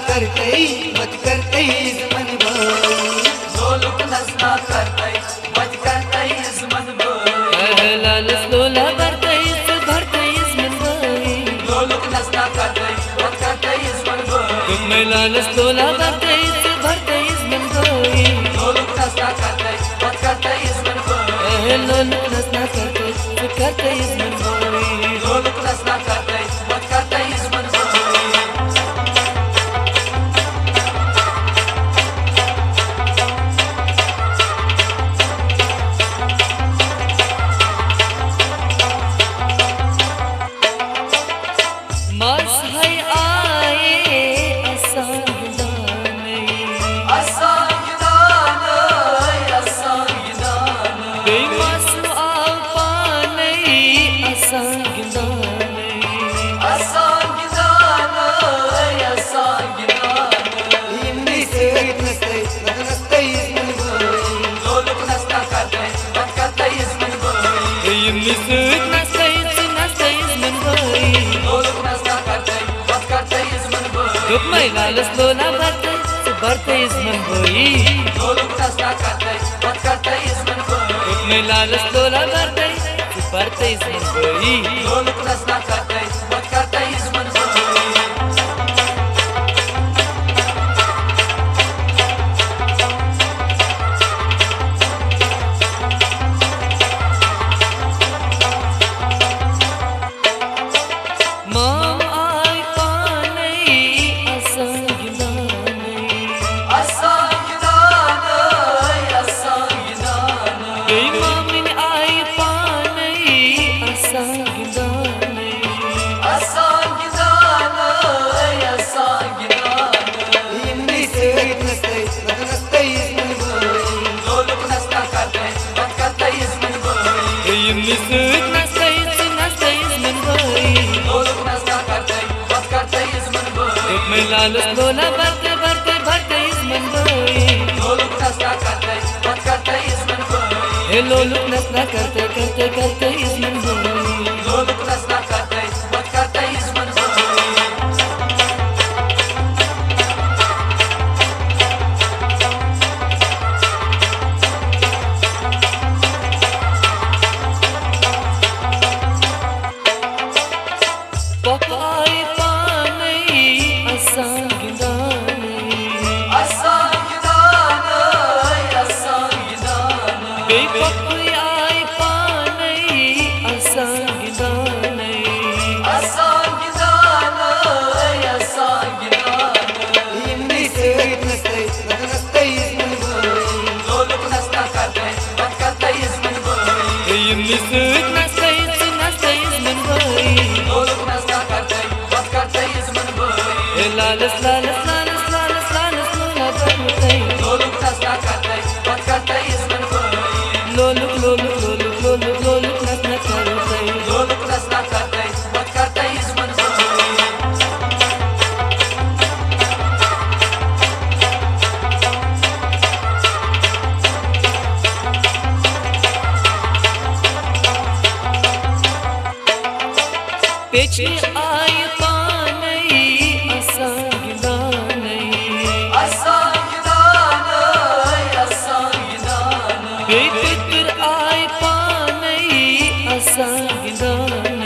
करतई मत करतई मन भाई लोलुक नसना करतई मत करतई मन भाई लालच लोला भरतई भरतई मन भाई लोलुक नसना करतई मत करतई मन भाई तुम लालच लोला भरतई भरतई मन भाई लोलुक नसना करतई मत करतई मन भाई लोलुक नसना करतई मन भाई लोलुक नसना करतई मत करतई मन भाई मास है आए असंगदान असंगदान बेमास पाने असंगदान असंगदान इमनी से नस्तई नस्तई मन भाई लोलुक नसना करतई मत करतई मन भाई नस्तई मन भाई लोलुक नसना करतई मत करतई मन भाई तुम लालच लोला भरतई मन भाई लोलुक नसना करतई मत करतई मन भाई तुम लालच लोला भरतई मन भाई लोलुक नसना करतई मत करतई मन भाई माम आई पाने असंगदान असंगदान बेमामिन आई पाने असंगदान असंगदान इमनी से नस्तई नस्तई मन भाई लोलुक नसना करतई मत करतई मन भाई नस्तई मन भाई लोलुक नसना करतई मत करतई मन भाई तुम लालच लोला भरतई मन भाई लोलुक नसना करतई मत करतई मन भाई लोलुक नसना करते मन भाई लोलुक नसना करतई मत करतई मन भाई पपाई पाने असंगदान असंगदान बेपपई आई पाने असंगदान असंगदान इमनी से नस्तई नस्तई मन भाई लोलुक नसना करतई मत करतई मन भाई नस्तई मन भाई लोलुक नसना करतई मत करतई मन भाई लालच लोला भरतई लोलुक नसना करतई मत करतई मन भाई लोलुक नसना करतई लोलुक नसना करतई मत करतई मन भाई पेचे आई पाने असंगदान असंगदान बेफिक्र आई पाने असंगदान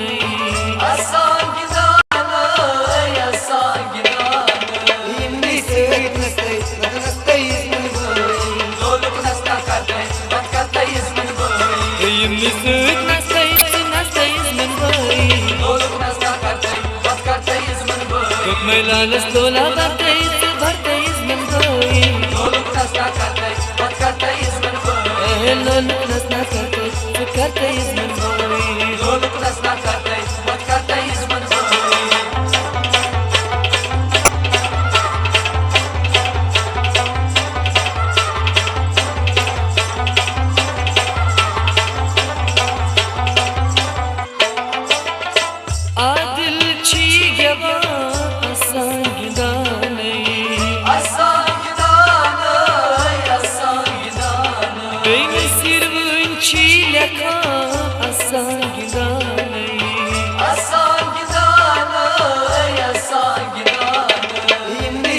असंगदान इमनी से नस्तई नस्तई मन भाई लोलुक नसना करतई मत करतई मन भाई नस्तई मन भाई लोलुक नसना करतई मत करतई मन भाई तुम लालच लोला भरतई मन भाई लोलुक नसना करतई मत करतई मन भाई लोलुक नसना करतई मन भाई लोलुक नसना करतई मत करतई मन भाई आदिल छी गवा असंगदान असंगदान बेमसिर छी लेखा असंगदान असंगदान इमनी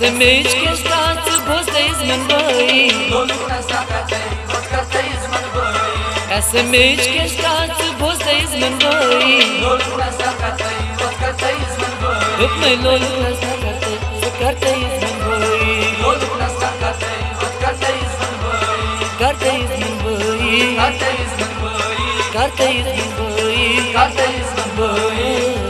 Kasımız keşkası bozdayız men boy. Kasımız keşkası bozdayız men boy. Hükmü lolu kartayız men boy. Kartayız men boy. Kartayız men boy. Kartayız men boy.